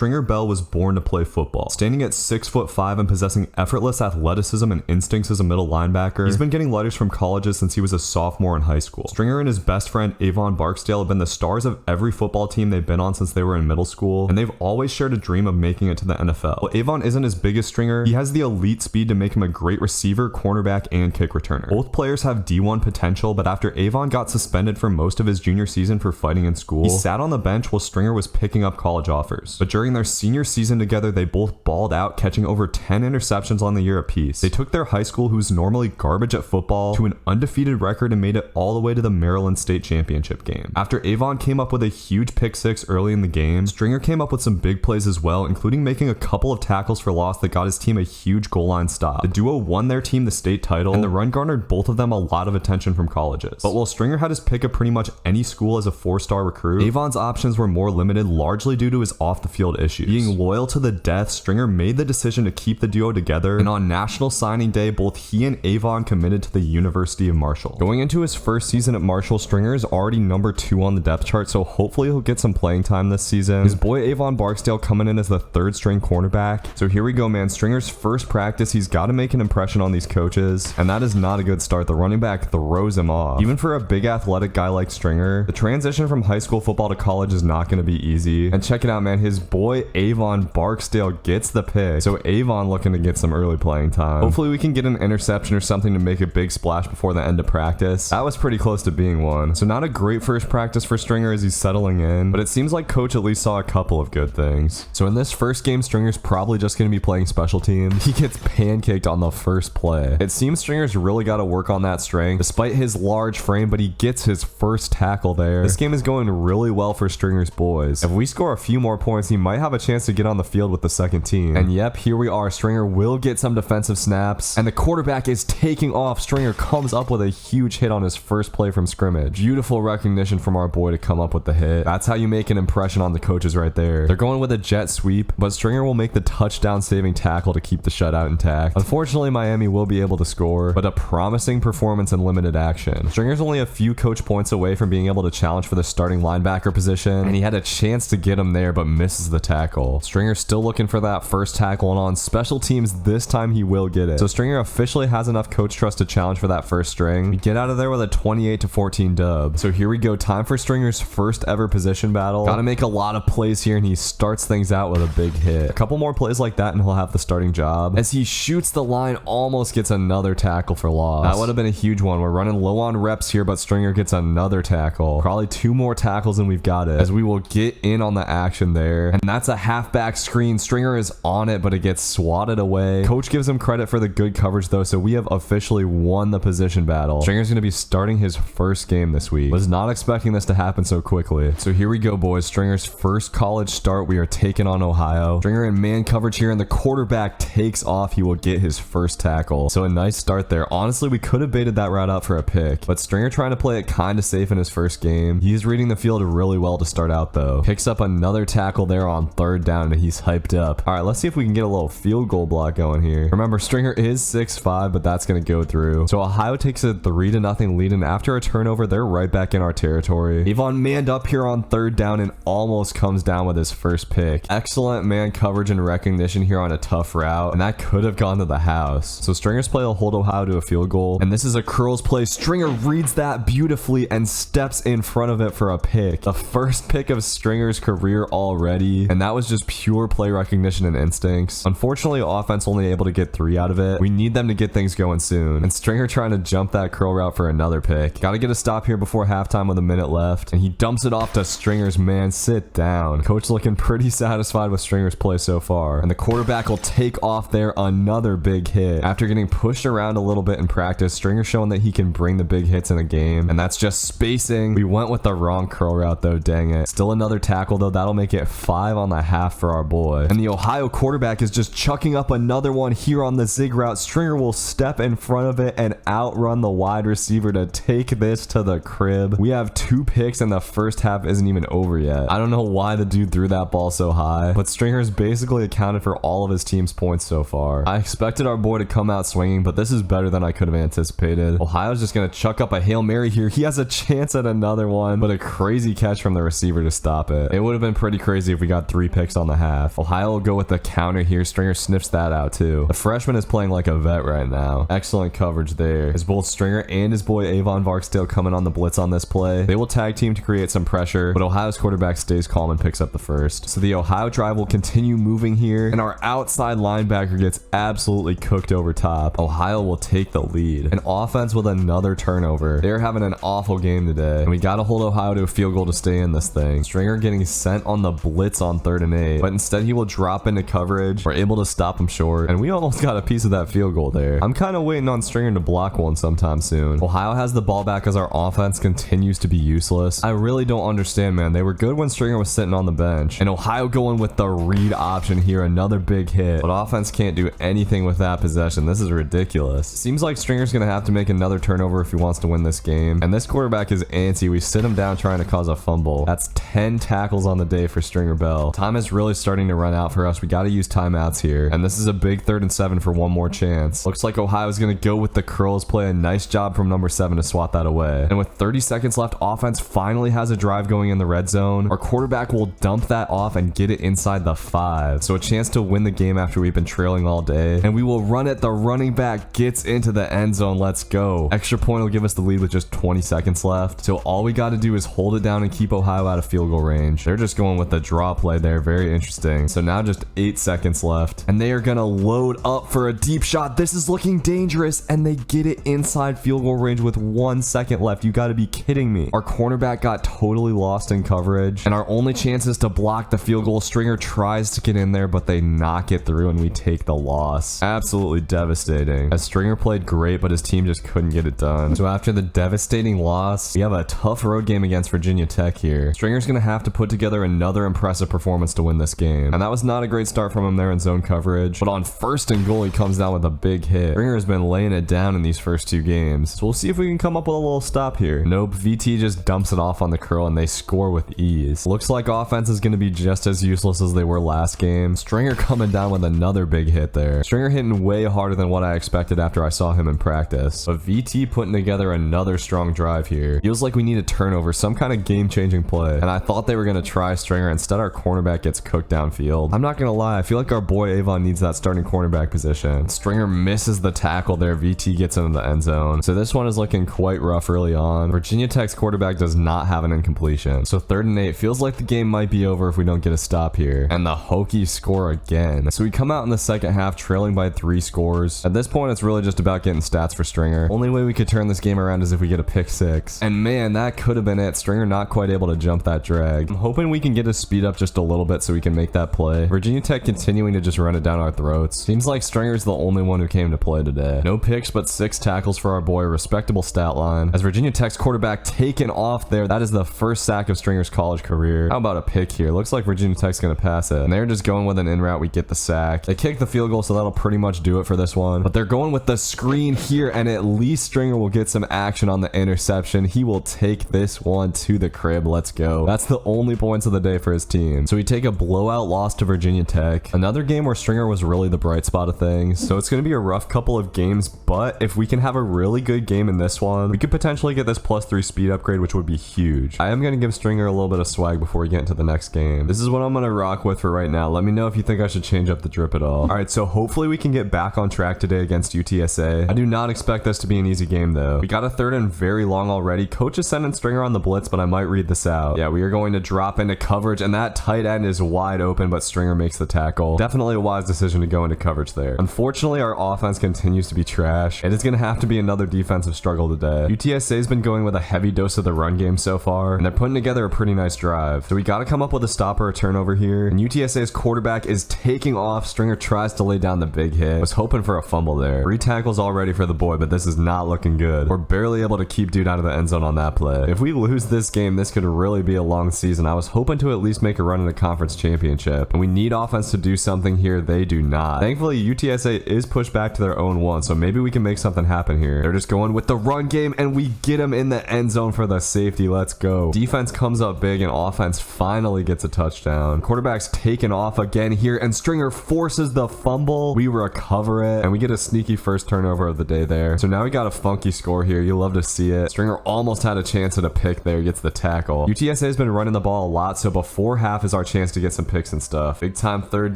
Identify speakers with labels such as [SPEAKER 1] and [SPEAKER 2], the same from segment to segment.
[SPEAKER 1] Stringer Bell was born to play football. Standing at 6'5" and possessing effortless athleticism and instincts as a middle linebacker, he's been getting letters from colleges since he was a sophomore in high school. Stringer and his best friend Avon Barksdale have been the stars of every football team they've been on since they were in middle school, and they've always shared a dream of making it to the NFL. While Avon isn't his biggest stringer, he has the elite speed to make him a great receiver, cornerback, and kick returner. Both players have D1 potential, but after Avon got suspended for most of his junior season for fighting in school, he sat on the bench while Stringer was picking up college offers. But during their senior season together, they both balled out, catching over 10 interceptions on the year apiece. They took their high school, who's normally garbage at football, to an undefeated record and made it all the way to the Maryland State Championship game. After Avon came up with a huge pick six early in the game, Stringer came up with some big plays as well, including making a couple of tackles for loss that got his team a huge goal line stop. The duo won their team the state title, and the run garnered both of them a lot of attention from colleges. But while Stringer had his pick of pretty much any school as a 4-star recruit, Avon's options were more limited, largely due to his off-the-field issues. Being loyal to the death, Stringer made the decision to keep the duo together, and on National Signing Day, both he and Avon committed to the University of Marshall. Going into his first season at Marshall, Stringer is already number 2 on the depth chart, so hopefully he'll get some playing time this season. His boy Avon Barksdale coming in as the 3rd-string cornerback. So here we go, man. Stringer's first practice, he's got to make an impression on these coaches, and that is not a good start. The running back throws him off. Even for a big athletic guy like Stringer, the transition from high school football to college is not going to be easy. And check it out, man. His boy Avon Barksdale gets the pick. So Avon looking to get some early playing time. Hopefully we can get an interception or something to make a big splash before the end of practice. That was pretty close to being one. So not a great first practice for Stringer as he's settling in, but it seems like coach at least saw a couple of good things. So in this first game, Stringer's probably just going to be playing special teams. He gets pancaked on the first play. It seems Stringer's really got to work on that strength despite his large frame, but he gets his first tackle there. This game is going really well for Stringer's boys. If we score a few more points, he might have a chance to get on the field with the second team. And yep, here we are. Stringer will get some defensive snaps, and the quarterback is taking off. Stringer comes up with a huge hit on his first play from scrimmage. Beautiful recognition from our boy to come up with the hit. That's how you make an impression on the coaches right there. They're going with a jet sweep, but Stringer will make the touchdown saving tackle to keep the shutout intact. Unfortunately, Miami will be able to score, but a promising performance in limited action. Stringer's only a few coach points away from being able to challenge for the starting linebacker position, and he had a chance to get him there but misses the tackle. Stringer's still looking for that first tackle, and on special teams this time he will get it. So Stringer officially has enough coach trust to challenge for that first string. We get out of there with a 28-14 dub. So here we go, time for Stringer's first ever position battle. Gotta make a lot of plays here, and he starts things out with a big hit. A couple more plays like that and he'll have the starting job. As he shoots the line, almost gets another tackle for loss. That would have been a huge one. We're running low on reps here, but Stringer gets another tackle. Probably 2 more tackles and we've got it, as we will get in on the action there. And that's a halfback screen. Stringer is on it, but it gets swatted away. Coach gives him credit for the good coverage though, so we have officially won the position battle. Stringer's going to be starting his first game this week. Was not expecting this to happen so quickly. So here we go, boys. Stringer's first college start. We are taking on Ohio. Stringer in man coverage here, and the quarterback takes off. He will get his first tackle. So a nice start there. Honestly, we could have baited that route out for a pick, but Stringer trying to play it kind of safe in his first game. He's reading the field really well to start out though. Picks up another tackle there on 3rd down, and he's hyped up. All right, let's see if we can get a little field goal block going here. Remember, Stringer is 6'5", but that's going to go through. So Ohio takes a 3-0 lead, and after a turnover, they're right back in our territory. Avon manned up here on 3rd down and almost comes down with his first pick. Excellent man coverage and recognition here on a tough route, and that could have gone to the house. So Stringer's play will hold Ohio to a field goal, and this is a curls play. Stringer reads that beautifully and steps in front of it for a pick. The first pick of Stringer's career already, and that was just pure play recognition and instincts. Unfortunately, offense only able to get 3 out of it. We need them to get things going soon, and Stringer trying to jump that curl route for another pick. Gotta get a stop here before halftime with a minute left, and he dumps it off to Stringer's man. Sit down. Coach looking pretty satisfied with Stringer's play so far, and the quarterback will take off there. Another big hit. After getting pushed around a little bit in practice, Stringer showing that he can bring the big hits in a game, and that's just spacing. We went with the wrong curl route though, dang it. Still another tackle though. That'll make it 5 on the half for our boy, and the Ohio quarterback is just chucking up another one here on the zig route. Stringer will step in front of it and outrun the wide receiver to take this to the crib. We have 2 picks and the first half isn't even over yet. I don't know why the dude threw that ball so high, but Stringer's basically accounted for all of his team's points so far. I expected our boy to come out swinging, but this is better than I could have anticipated. Ohio's just going to chuck up a Hail Mary here. He has a chance at another one, but a crazy catch from the receiver to stop it. It would have been pretty crazy if we got 3 picks on the half. Ohio will go with the counter here. Stringer sniffs that out too. The freshman is playing like a vet right now. Excellent coverage there. As both Stringer and his boy Avon Barksdale coming on the blitz on this play. They will tag team to create some pressure, but Ohio's quarterback stays calm and picks up the first. So the Ohio drive will continue moving here, and our outside linebacker gets absolutely cooked over top. Ohio will take the lead. An offense with another turnover. They're having an awful game today, and we gotta hold Ohio to a field goal to stay in this thing. Stringer getting sent on the blitz on 3rd and 8, but instead he will drop into coverage. We're able to stop him short, and we almost got a piece of that field goal there. I'm kind of waiting on Stringer to block one sometime soon. Ohio has the ball back as our offense continues to be useless. I really don't understand, man. They were good when Stringer was sitting on the bench, and Ohio going with the read option here. Another big hit, but offense can't do anything with that possession. This is ridiculous. Seems like Stringer's gonna have to make another turnover if he wants to win this game, and this quarterback is antsy. We sit him down trying to cause a fumble. That's 10 tackles on the day for Stringer Bell. Time is really starting to run out for us. We got to use timeouts here, and this is a big 3rd and 7 for one more chance. Looks like Ohio's gonna go with the curls play. A nice job from number 7 to swat that away. And with 30 seconds left, offense finally has a drive going in the red zone. Our quarterback will dump that off and get it inside the 5. So a chance to win the game after we've been trailing all day. And we will run it. The running back gets into the end zone. Let's go. Extra point will give us the lead with just 20 seconds left. So all we got to do is hold it down and keep Ohio out of field goal range. They're just going with the draw play there. Very interesting. So now just 8 seconds left, and they are going to load up for a deep shot. This is looking dangerous, and they get it inside field goal range with 1 second left. You got to be kidding me. Our cornerback got totally lost in coverage, and our only chance is to block the field goal. Stringer tries to get in there, but they knock it through, and we take the loss. Absolutely devastating, as Stringer played great, but his team just couldn't get it done. So after the devastating loss, we have a tough road game against Virginia Tech here. Stringer's gonna have to put together another impressive performance to win this game, and that was not a great start from him there in zone coverage, but on 1st and goal he comes down with a big hit. Stringer has been laying it down in these first 2 games, so we'll see if we can come up with a little stop here. Nope, VT just dumps it off on the curl, and they score with ease. Looks like offense is gonna be just as useless as they were last game. Stringer coming down with another big hit there. Stringer hitting way harder than what I expected after I saw him in practice, but VT putting together another strong drive here. Feels like we need a turnover, some kind of game-changing play, and I thought they were gonna try Stringer. Instead, our cornerback gets cooked downfield. I'm not gonna lie, I feel like our boy Avon needs that starting cornerback position. Stringer misses the tackle there. VT gets into the end zone, so this one is looking quite rough early on. Virginia Tech's quarterback does not have an incompletion, so 3rd and 8 feels like the game might be over if we don't get a stop here, and the Hokies score again. So we come out in the second half trailing by 3 scores. At this point, it's really just about getting stats for Stringer. Only way we could turn this game around is if we get a pick 6, and man, that could have been it. Stringer not quite able to jump that drag. I'm hoping we can get his speed up just a little bit so we can make that play. Virginia Tech continuing to just run it down our throats. Seems like Stringer's the only one who came to play today. No picks, but 6 tackles for our boy. Respectable stat line. As Virginia Tech's quarterback taken off there, that is the first sack of Stringer's college career. How about a pick here? Looks like Virginia Tech's gonna pass it, and they're just going with an in route. We get the sack. They kick the field goal, so that'll pretty much do it for this one, but they're going with the screen here, and at least Stringer will get some action on the interception. He will take this one to the crib. Let's go. That's the only points of the day for his team. So we take a blowout loss to Virginia Tech. Another game where Stringer was really the bright spot of things, so it's going to be a rough couple of games, but if we can have a really good game in this one, we could potentially get this +3 speed upgrade, which would be huge. I am going to give Stringer a little bit of swag before we get into the next game. This is what I'm going to rock with for right now. Let me know if you think I should change up the drip at all. Alright, so hopefully we can get back on track today against UTSA. I do not expect this to be an easy game though. We got a 3rd and very long already. Coach is sending Stringer on the blitz, but I might read this out. Yeah, we are going to drop into coverage, and that tight end is wide open, but Stringer makes the tackle. Definitely a wise decision to go into coverage there. Unfortunately, our offense continues to be trash. It is going to have to be another defensive struggle today. UTSA has been going with a heavy dose of the run game so far, and they're putting together a pretty nice drive. So we got to come up with a stop or a turnover here, and UTSA's quarterback is taking off. Stringer tries to lay down the big hit. Was hoping for a fumble there. 3 tackles already for the boy, but this is not looking good. We're barely able to keep dude out of the end zone on that play. If we lose this game, this could really be a long season. I was hoping to at least make a run in the conference championship, and we need offense to do something here. They do not. Thankfully, UTSA is pushed back to their own 1, so maybe we can make something happen here. They're just going with the run game, and we get him in the end zone for the safety. Let's go. Defense comes up big, and offense finally gets a touchdown. Quarterback's taken off again here, and Stringer forces the fumble. We recover it, and we get a sneaky first turnover of the day there. So now we got a funky score here. You love to see it. Stringer almost had a chance at a pick there. Gets the tackle. UTSA has been running the ball a lot, so before half is is our chance to get some picks and stuff. Big time third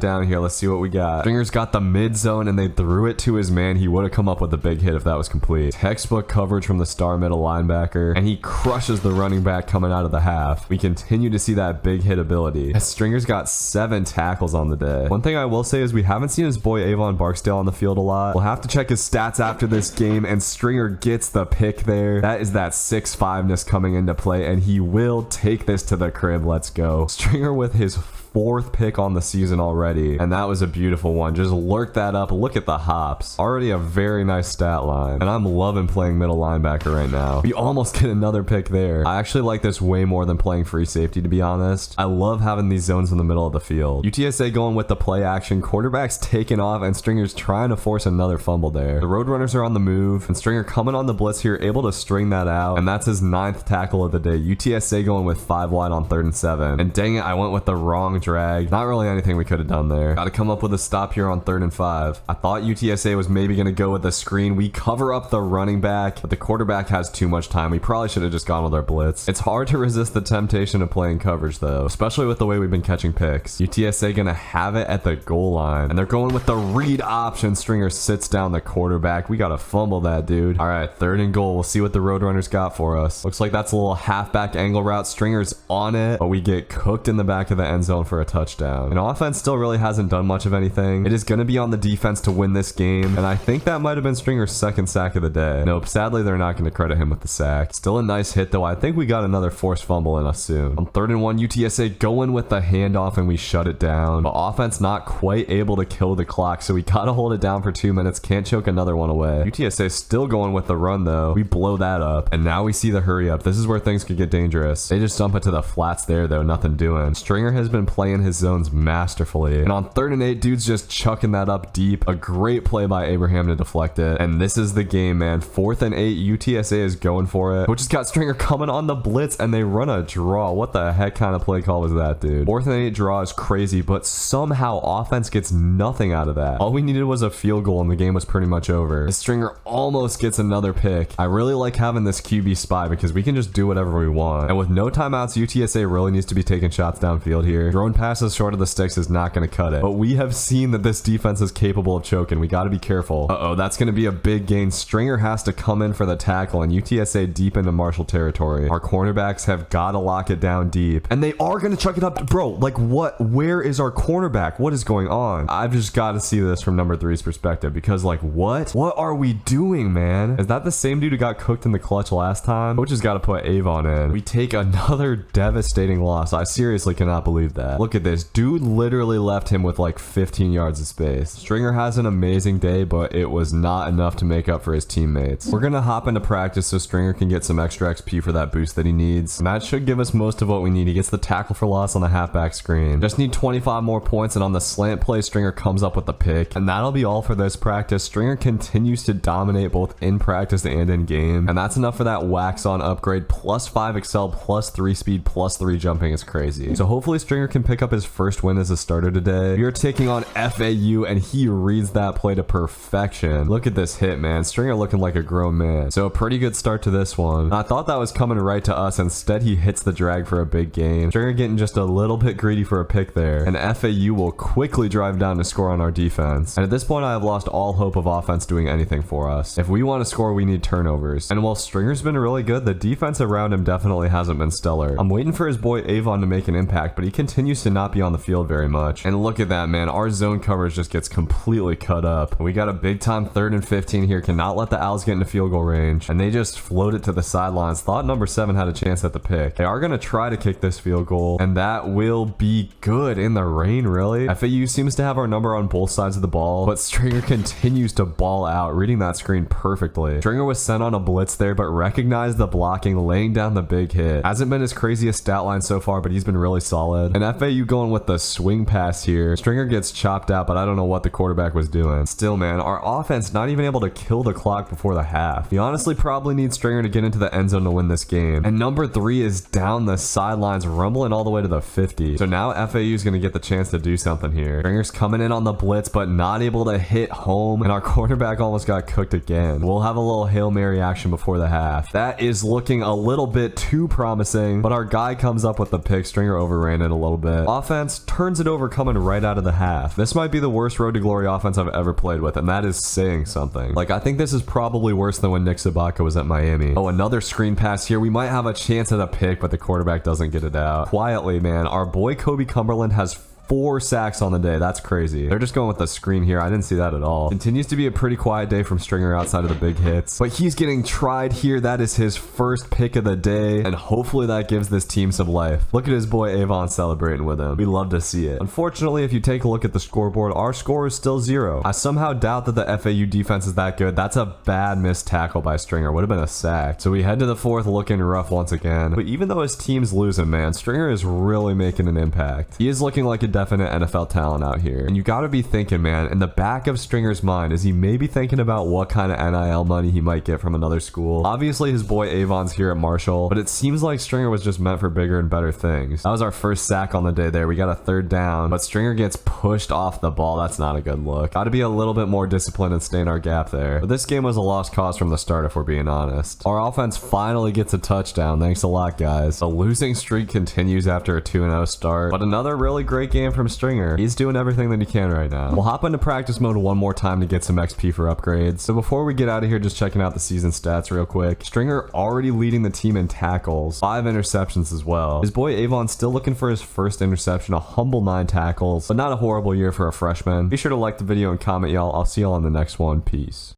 [SPEAKER 1] down here. Let's see what we got. Stringer's got the mid zone and they threw it to his man. He would have come up with a big hit if that was complete. Textbook coverage from the star middle linebacker, and he crushes the running back coming out of the half. We continue to see that big hit ability. Stringer's got 7 tackles on the day. One thing I will say is we haven't seen his boy Avon Barksdale on the field a lot. We'll have to check his stats after this game, and Stringer gets the pick there. That is that 6'5"ness coming into play, and he will take this to the crib. Let's go. Stringer with his 4th pick on the season already, and that was a beautiful one. Just lurk that up. Look at the hops. Already a very nice stat line, and I'm loving playing middle linebacker right now. We almost get another pick there. I actually like this way more than playing free safety, to be honest. I love having these zones in the middle of the field. UTSA going with the play action. Quarterback's taking off, and Stringer's trying to force another fumble there. The Roadrunners are on the move, and Stringer coming on the blitz here, able to string that out, and that's his 9th tackle of the day. UTSA going with 5 wide on 3rd and 7, and dang it, I went with the wrong drag. Not really anything we could have done there. Got to come up with a stop here on 3rd and 5. I thought UTSA was maybe going to go with the screen. We cover up the running back, but the quarterback has too much time. We probably should have just gone with our blitz. It's hard to resist the temptation of playing coverage though, especially with the way we've been catching picks. UTSA going to have it at the goal line, and they're going with the read option. Stringer sits down the quarterback. We got to fumble that dude. All right, 3rd and goal. We'll see what the Roadrunners got for us. Looks like that's a little halfback angle route. Stringer's on it, but we get cooked in the back of the end zone for a touchdown. And offense still really hasn't done much of anything. It is going to be on the defense to win this game, and I think that might have been Stringer's 2nd sack of the day. Nope, sadly they're not going to credit him with the sack. Still a nice hit though. I think we got another forced fumble in us soon. On 3rd and 1, UTSA going with the handoff, and we shut it down, but offense not quite able to kill the clock, so we gotta hold it down for 2 minutes. Can't choke another one away. UTSA still going with the run though. We blow that up, and now we see the hurry up. This is where things could get dangerous. They just dump it to the flats there though. Nothing doing. Stringer has been playing his zones masterfully, and on 3rd and 8, dude's just chucking that up deep. A great play by Abraham to deflect it, and this is the game, man. 4th and 8, UTSA is going for it, which has got Stringer coming on the blitz, and they run a draw. What the heck kind of play call was that, dude? 4th and 8 draw is crazy, but somehow offense gets nothing out of that. All we needed was a field goal, and the game was pretty much over. Stringer almost gets another pick. I really like having this QB spy because we can just do whatever we want, and with no timeouts, UTSA really needs to be taking shots downfield here. Drone passes short of the sticks is not going to cut it, but we have seen that this defense is capable of choking. We got to be careful. Uh-oh, that's going to be a big gain. Stringer has to come in for the tackle, and UTSA deep into Marshall territory. Our cornerbacks have got to lock it down deep, and they are going to chuck it up. Bro, like what? Where is our cornerback? What is going on? I've just got to see this from number 3's perspective, because like what are we doing, man? Is that the same dude who got cooked in the clutch last time? Coach has got to put Avon in. We take another devastating loss. I seriously cannot believe that. Look at this dude, literally left him with like 15 yards of space. Stringer has an amazing day, but it was not enough to make up for his teammates. We're gonna hop into practice so Stringer can get some extra XP for that boost that he needs, and that should give us most of what we need. He gets the tackle for loss on the halfback screen. Just need 25 more points, and on the slant play, Stringer comes up with the pick, and that'll be all for this practice. Stringer continues to dominate both in practice and in game, and that's enough for that wax on upgrade. +5 excel, +3 speed, +3 jumping is crazy. So hopefully Stringer can pick up his first win as a starter today. We are taking on FAU, and he reads that play to perfection. Look at this hit, man. Stringer looking like a grown man. So a pretty good start to this one. I thought that was coming right to us. Instead, he hits the drag for a big gain. Stringer getting just a little bit greedy for a pick there, and FAU will quickly drive down to score on our defense. And at this point, I have lost all hope of offense doing anything for us. If we want to score, we need turnovers. And while Stringer's been really good, the defense around him definitely hasn't been stellar. I'm waiting for his boy Avon to make an impact, but he continues to not be on the field very much. And look at that, man. Our zone coverage just gets completely cut up. We got a big time 3rd and 15 here. Cannot let the Owls get into field goal range, and they just float it to the sidelines. Thought number 7 had a chance at the pick. They are going to try to kick this field goal, and that will be good in the rain, really. FAU seems to have our number on both sides of the ball, but Stringer continues to ball out, reading that screen perfectly. Stringer was sent on a blitz there, but recognized the blocking, laying down the big hit. Hasn't been his craziest stat line so far, but he's been really solid. And FAU going with the swing pass here. Stringer gets chopped out, but I don't know what the quarterback was doing. Still, man, our offense not even able to kill the clock before the half. We honestly probably need Stringer to get into the end zone to win this game. And number 3 is down the sidelines, rumbling all the way to the 50. So now FAU is going to get the chance to do something here. Stringer's coming in on the blitz, but not able to hit home, and our quarterback almost got cooked again. We'll have a little Hail Mary action before the half. That is looking a little bit too promising, but our guy comes up with the pick. Stringer overran it a little bit, it. Offense turns it over coming right out of the half. This might be the worst Road to Glory offense I've ever played with, and that is saying something. Like, I think this is probably worse than when Nick Sabaka was at Miami. Oh, another screen pass here. We might have a chance at a pick, but the quarterback doesn't get it out. Quietly, man, our boy Kobe Cumberland has 4 sacks on the day. That's crazy. They're just going with the screen here. I didn't see that at all. Continues to be a pretty quiet day from Stringer outside of the big hits, but he's getting tried here. That is his first pick of the day, and hopefully that gives this team some life. Look at his boy Avon celebrating with him. We love to see it. Unfortunately, if you take a look at the scoreboard, our score is still 0. I somehow doubt that the FAU defense is that good. That's a bad missed tackle by Stringer. Would have been a sack. So we head to the 4th looking rough once again, but even though his team's losing, man, Stringer is really making an impact. He is looking like a definite NFL talent out here. And you gotta be thinking, man, in the back of Stringer's mind, is he maybe thinking about what kind of NIL money he might get from another school? Obviously, his boy Avon's here at Marshall, but it seems like Stringer was just meant for bigger and better things. That was our first sack on the day there. We got a 3rd down, but Stringer gets pushed off the ball. That's not a good look. Gotta be a little bit more disciplined and stay in our gap there. But this game was a lost cause from the start, if we're being honest. Our offense finally gets a touchdown. Thanks a lot, guys. The losing streak continues after a 2-0 start, but another really great game from Stringer. He's doing everything that he can right now. We'll hop into practice mode one more time to get some XP for upgrades. So before we get out of here, just checking out the season stats real quick. Stringer already leading the team in tackles, 5 interceptions as well. His boy Avon still looking for his first interception, a humble 9 tackles, but not a horrible year for a freshman. Be sure to like the video and comment, y'all. I'll see y'all on the next one. Peace.